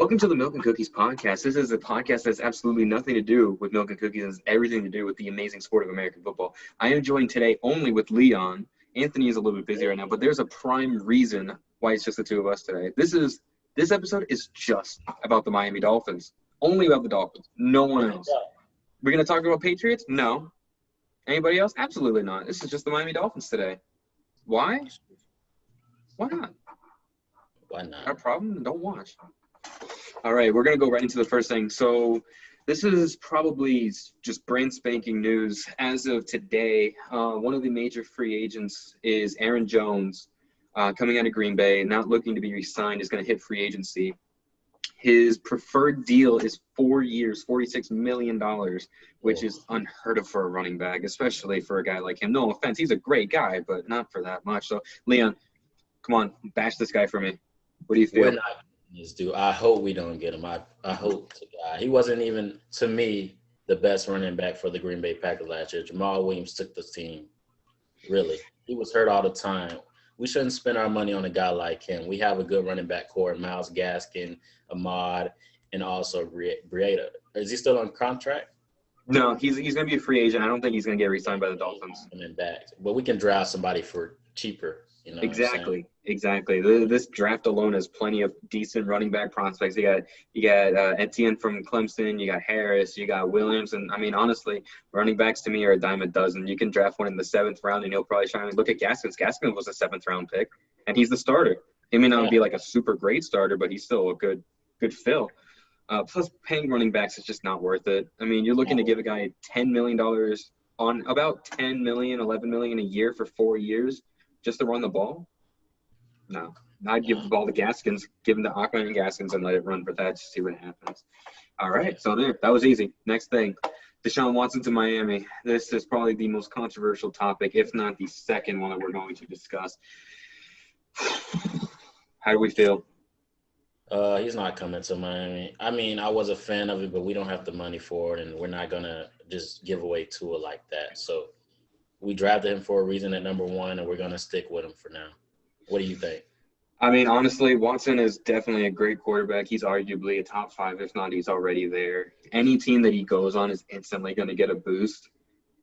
Welcome to the Milk and Cookies podcast. This is a podcast that's absolutely nothing to do with milk and cookies. It has everything to do with the amazing sport of American football. I am joined today only with Leon. Anthony is a little bit busy right now, but there's a prime reason why it's just the two of us today. This episode is just about the Miami Dolphins. Only about the Dolphins. No one else. We're going to talk about Patriots? No. Anybody else? Absolutely not. This is just the Miami Dolphins today. Why? Why not? Why not? Got a problem? Don't watch. All right, we're going to go right into the first thing. So this is probably just brand spanking news. As of today, one of the major free agents is Aaron Jones, coming out of Green Bay, not looking to be re-signed, is going to hit free agency. His preferred deal is 4 years, $46 million, which is unheard of for a running back, especially for a guy like him. No offense, he's a great guy, but not for that much. So, Leon, come on, bash this guy for me. What do you feel? We're not this dude. I hope we don't get him. I hope to God. He wasn't even, to me, the best running back for the Green Bay Packers last year. Jamal Williams took the team. Really. He was hurt all the time. We shouldn't spend our money on a guy like him. We have a good running back core, Myles Gaskin, Ahmad, and also Breida. Is he still on contract? No, he's going to be a free agent. I don't think he's going to get re-signed by the Dolphins. Coming back. But we can draft somebody for cheaper. You know Exactly. This draft alone has plenty of decent running back prospects. You got Etienne from Clemson. You got Harris. You got Williams. And, I mean, honestly, running backs to me are a dime a dozen. You can draft one in the 7th round, and he'll probably try and look at Gaskins. Gaskins was a 7th-round pick, and he's the starter. He may not be like a super great starter, but he's still a good fill. Plus, paying running backs is just not worth it. I mean, you're looking to give a guy $10 million on about $10 million, $11 million a year for 4 years just to run the ball? No. I'd give the ball to Gaskins, give him to Ackman and Gaskins, and let it run for that to see what happens. All right, so there. That was easy. Next thing, Deshaun Watson to Miami. This is probably the most controversial topic, if not the second one that we're going to discuss. How do we feel? He's not coming to Miami. I mean, I was a fan of it, but we don't have the money for it, and we're not going to just give away Tua like that. So we drafted him for a reason at number 1, and we're going to stick with him for now. What do you think? I mean, honestly, Watson is definitely a great quarterback. He's arguably a top 5. If not, he's already there. Any team that he goes on is instantly going to get a boost.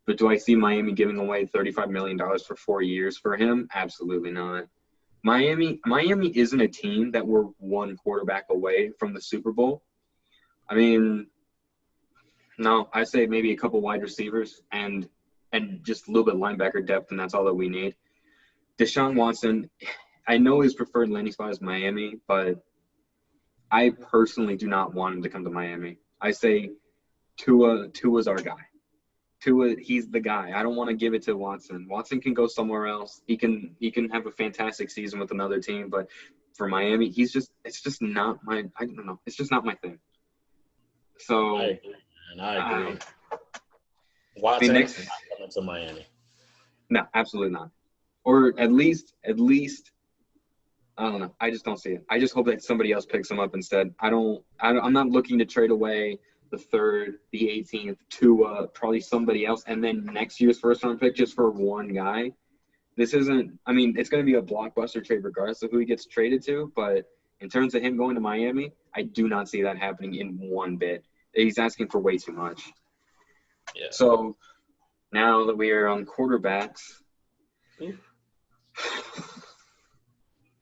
But do I see Miami giving away $35 million for 4 years for him? Absolutely not. Miami isn't a team that we're one quarterback away from the Super Bowl. I mean, no, I say maybe a couple wide receivers and just a little bit of linebacker depth, and that's all that we need. Deshaun Watson, I know his preferred landing spot is Miami, but I personally do not want him to come to Miami. I say Tua's our guy. Tua, he's the guy. I don't want to give it to Watson. Watson can go somewhere else. He can have a fantastic season with another team, but for Miami, it's just not my – I don't know. It's just not my thing. So I agree. Watson is not coming to Miami. No, absolutely not. Or at least, I don't know. I just don't see it. I just hope that somebody else picks him up instead. I'm not looking to trade away the 3rd, the 18th to probably somebody else, and then next year's first-round pick just for one guy. This isn't – I mean, it's going to be a blockbuster trade regardless of who he gets traded to, but in terms of him going to Miami, I do not see that happening in one bit. He's asking for way too much. Yeah. So now that we are on quarterbacks,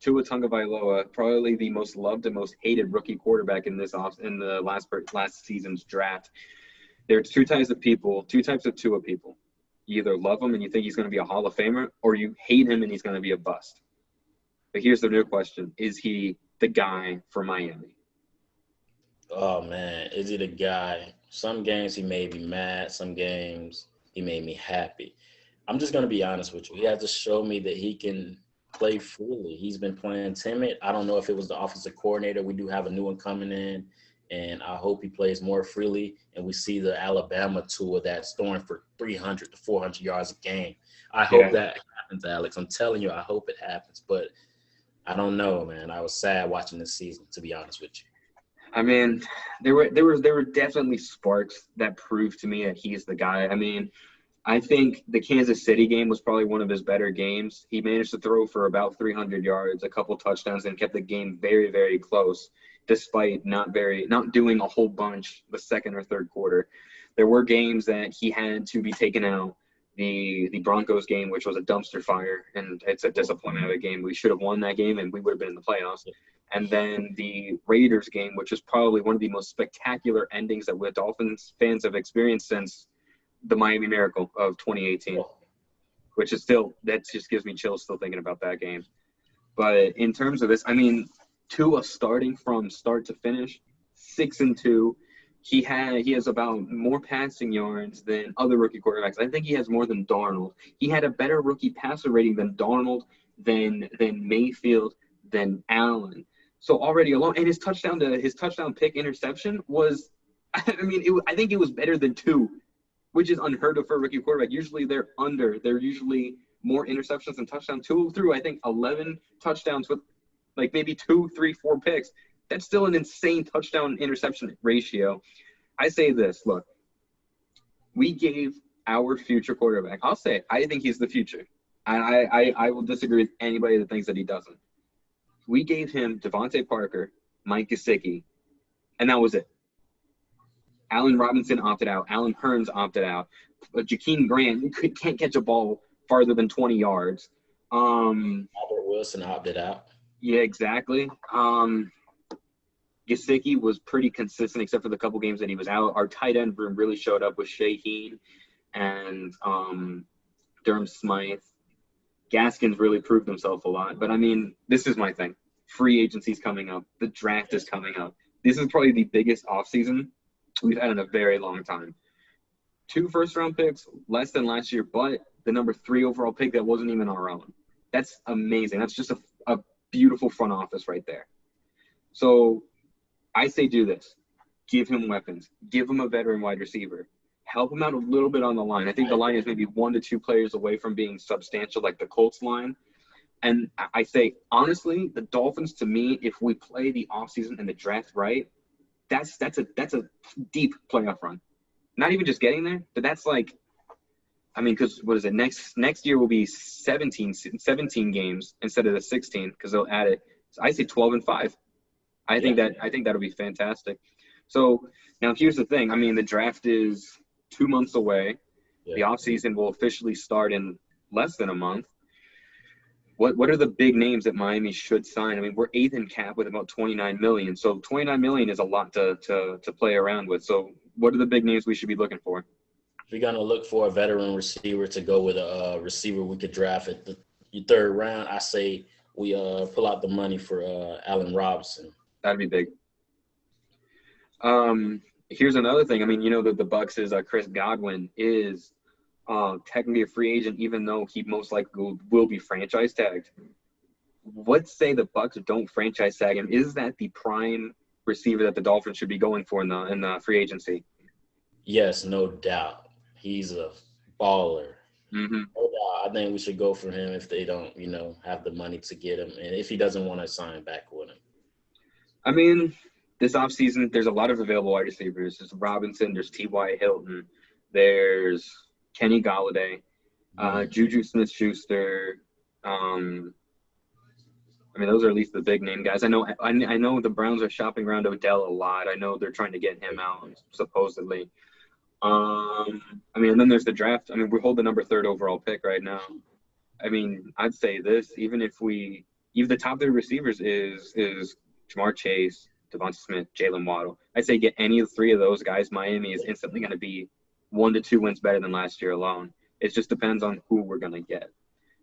Tua Tagovailoa, probably the most loved and most hated rookie quarterback in the last season's draft. There's two types of Tua people. You either love him and you think he's going to be a Hall of Famer, or you hate him and he's going to be a bust. But here's the real question. Is he the guy for Miami? Oh, man, is he the guy? Some games he made me mad. Some games he made me happy. I'm just going to be honest with you. He has to show me that he can play freely. He's been playing timid. I don't know if it was the offensive coordinator. We do have a new one coming in, and I hope he plays more freely, and we see the Alabama Tua that's throwing for 300 to 400 yards a game. I hope that happens, Alex. I'm telling you, I hope it happens. But I don't know, man. I was sad watching this season, to be honest with you. I mean, there were definitely sparks that proved to me that he's the guy. I mean, I think the Kansas City game was probably one of his better games. He managed to throw for about 300 yards, a couple touchdowns, and kept the game very, very close, despite not doing a whole bunch the second or third quarter. There were games that he had to be taken out. The Broncos game, which was a dumpster fire, and it's a disappointment of a game. We should have won that game, and we would have been in the playoffs. And then the Raiders game, which is probably one of the most spectacular endings that we Dolphins fans have experienced since the Miami Miracle of 2018, which is still, that just gives me chills still thinking about that game. But in terms of this, I mean, Tua starting from start to finish, 6-2. He has about more passing yards than other rookie quarterbacks. I think he has more than Darnold. He had a better rookie passer rating than Darnold, than Mayfield, than Allen. So already alone, and his touchdown pick interception was, I mean, I think it was better than 2, which is unheard of for a rookie quarterback. Usually they're under. They're usually more interceptions than touchdowns. 2 through, I think, 11 touchdowns with like maybe 2, 3, 4 picks. That's still an insane touchdown-interception ratio. I say this, look, we gave our future quarterback, I'll say, I think he's the future. I will disagree with anybody that thinks that he doesn't. We gave him Devontae Parker, Mike Gesicki, and that was it. Allen Robinson opted out. Allen Hurns opted out. Jakeem Grant can't catch a ball farther than 20 yards. Albert Wilson opted out. Yeah, exactly. Gesicki was pretty consistent except for the couple games that he was out. Our tight end room really showed up with Shaheen and Durham Smythe. Gaskins really proved himself a lot. But, I mean, this is my thing. Free agency's coming up. The draft is coming up. This is probably the biggest offseason we've had in a very long time. 2 first-round picks, less than last year, but the number 3 overall pick that wasn't even our own. That's amazing. That's just a beautiful front office right there. So I say do this. Give him weapons. Give him a veteran wide receiver. Help him out a little bit on the line. I think the line is maybe 1 to 2 players away from being substantial like the Colts line. And I say, honestly, the Dolphins, to me, if we play the offseason and the draft right, that's a deep playoff run. Not even just getting there, but that's like, I mean, because what is it? Next year will be 17 games instead of the 16 because they'll add it. So I say 12-5. I think that'll be fantastic. So now here's the thing. I mean, the draft is 2 months away. Yeah. The offseason will officially start in less than a month. What are the big names that Miami should sign? I mean, we're 8th in cap with about $29 million. So $29 million is a lot to play around with. So what are the big names we should be looking for? We're going to look for a veteran receiver to go with a receiver we could draft at the 3rd round. I say we pull out the money for Allen Robinson. That'd be big. Here's another thing. I mean, you know that the Bucs is Chris Godwin is technically a free agent, even though he most likely will be franchise tagged. Let's say the Bucs don't franchise tag him. Is that the prime receiver that the Dolphins should be going for in the free agency? Yes, no doubt. He's a baller. Mm-hmm. No doubt. I think we should go for him if they don't, have the money to get him, and if he doesn't want to sign back with him. I mean, this offseason, there's a lot of available wide receivers. There's Robinson, there's T.Y. Hilton, there's Kenny Galladay, Juju Smith-Schuster. I mean, those are at least the big name guys. I know the Browns are shopping around Odell a lot. I know they're trying to get him out, supposedly. I mean, and then there's the draft. I mean, we hold the number 3rd overall pick right now. I mean, I'd say this, even the top 3 receivers is Jamar Chase, Devonta Smith, Jalen Waddle. I'd say get any of the 3 of those guys, Miami is instantly going to be 1 to 2 wins better than last year alone. It just depends on who we're going to get.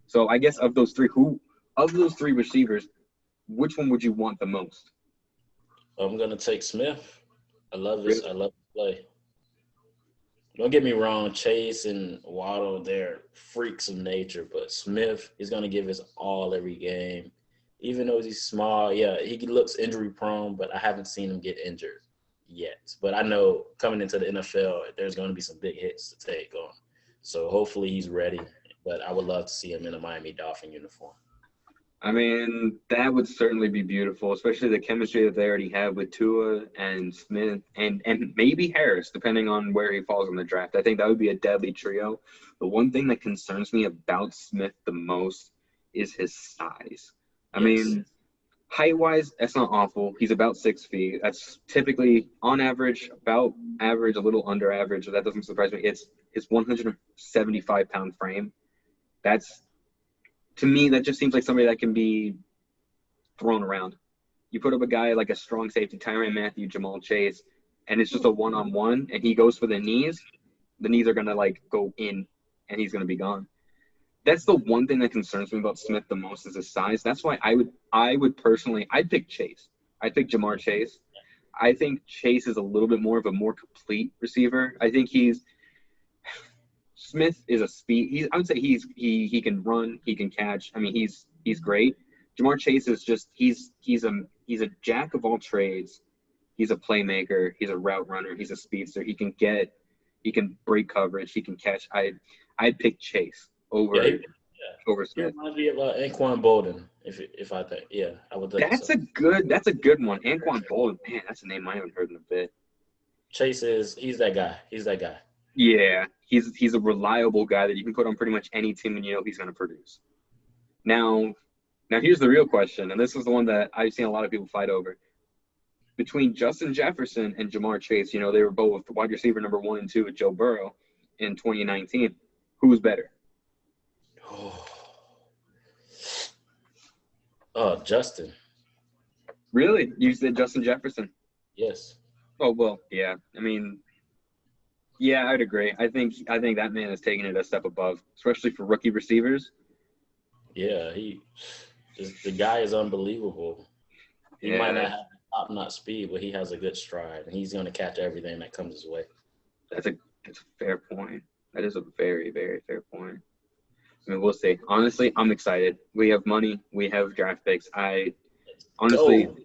So I guess of those 3 receivers, which one would you want the most? I'm going to take Smith. I love this. Really? I love the play. Don't get me wrong, Chase and Waddle, they're freaks of nature, but Smith is going to give his all every game. Even though he's small, yeah, he looks injury-prone, but I haven't seen him get injured yet. But I know coming into the NFL, there's going to be some big hits to take on. So hopefully he's ready, but I would love to see him in a Miami Dolphin uniform. I mean, that would certainly be beautiful, especially the chemistry that they already have with Tua and Smith and maybe Harris, depending on where he falls in the draft. I think that would be a deadly trio. The one thing that concerns me about Smith the most is his size. I Yes. mean, height wise, that's not awful. He's about 6 feet. That's typically on average, about average, a little under average. That doesn't surprise me. It's his 175-pound frame. That's to me, that just seems like somebody that can be thrown around. You put up a guy like a strong safety, Tyrann Mathieu, Jamal Chase, and it's just a one-on-one, and he goes for the knees are gonna like go in, and he's gonna be gone. That's the one thing that concerns me about Smith the most is his size. That's why I would personally I'd pick Chase. I'd pick Jamar Chase. I think Chase is a little bit more of a more complete receiver. I think he's Smith is a speed. I would say he can run, he can catch. I mean, he's great. Jamar Chase is just he's a jack of all trades. He's a playmaker. He's a route runner. He's a speedster. He can break coverage. He can catch. I'd pick Chase Yeah, over over he Smith. reminds me of Anquan Bolden, if I think. Yeah, I would think so. That's a good one. Anquan Boldin, man, that's a name I haven't heard in a bit. He's that guy. He's that guy. Yeah, he's a reliable guy that you can put on pretty much any team and you know he's going to produce. Now, now here's the real question, and this is the one that I've seen a lot of people fight over. Between Justin Jefferson and Jamar Chase, they were both wide receiver number 1 and 2 with Joe Burrow in 2019. Who's better? Oh, oh, Justin. Really? You said Justin Jefferson? Yes. Oh well, yeah. I mean, yeah, I'd agree. I think that man is taking it a step above, especially for rookie receivers. Yeah, the guy is unbelievable. He might not Yeah, have top-notch speed, but he has a good stride, and he's going to catch everything that comes his way. that's a that's a fair point. That is a very, very fair point. I mean, we'll see. Honestly, I'm excited. We have money. We have draft picks. I honestly, Go.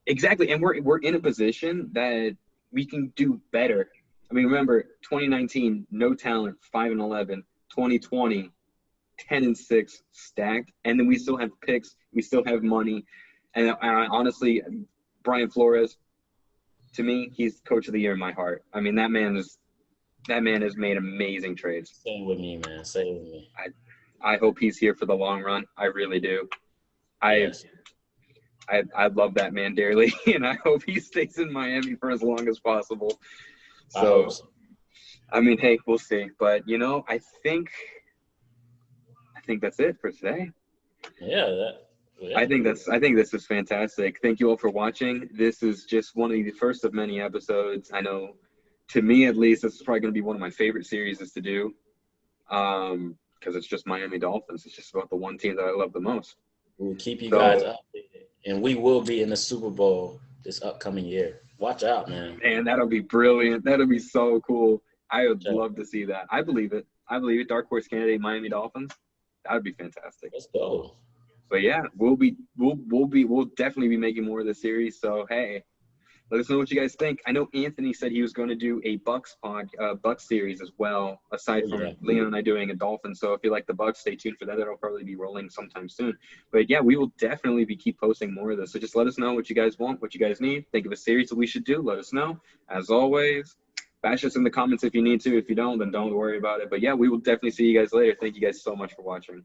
exactly, and we're in a position that we can do better. I mean, remember 2019, no talent, 5-11. 2020, 10-6, stacked, and then we still have picks. We still have money, and I honestly, Brian Flores, to me, he's coach of the year in my heart. I mean, that man has made amazing trades. Same with me, man. Same with me. I hope he's here for the long run. I really do. I Yes. I love that man dearly, and I hope he stays in Miami for as long as possible. I hope So, so. I mean, hey, we'll see. But I think that's it for today. Yeah, I yeah. think this is fantastic. Thank you all for watching. This is just one of the first of many episodes. I know, to me at least, this is probably going to be one of my favorite series to do. Because it's just Miami Dolphins. It's just about the one team that I love the most. We'll keep you guys So, updated, and we will be in the Super Bowl this upcoming year. Watch out, man. man, that'll be brilliant. That'll be so cool. I would Watch out. love to see that. I believe it. I believe it. Dark horse candidate Miami Dolphins. That would be fantastic. Let's go. But yeah, we'll definitely be making more of this series. So hey, let us know what you guys think. I know Anthony said he was going to do a Bucks series as well, aside Oh, from yeah. Leon and I doing a Dolphins. So if you like the Bucks, stay tuned for that. That'll probably be rolling sometime soon. But yeah, we will definitely be keep posting more of this. So just let us know what you guys want, what you guys need. Think of a series that we should do. Let us know. As always, bash us in the comments if you need to. If you don't, then don't worry about it. But yeah, we will definitely see you guys later. Thank you guys so much for watching.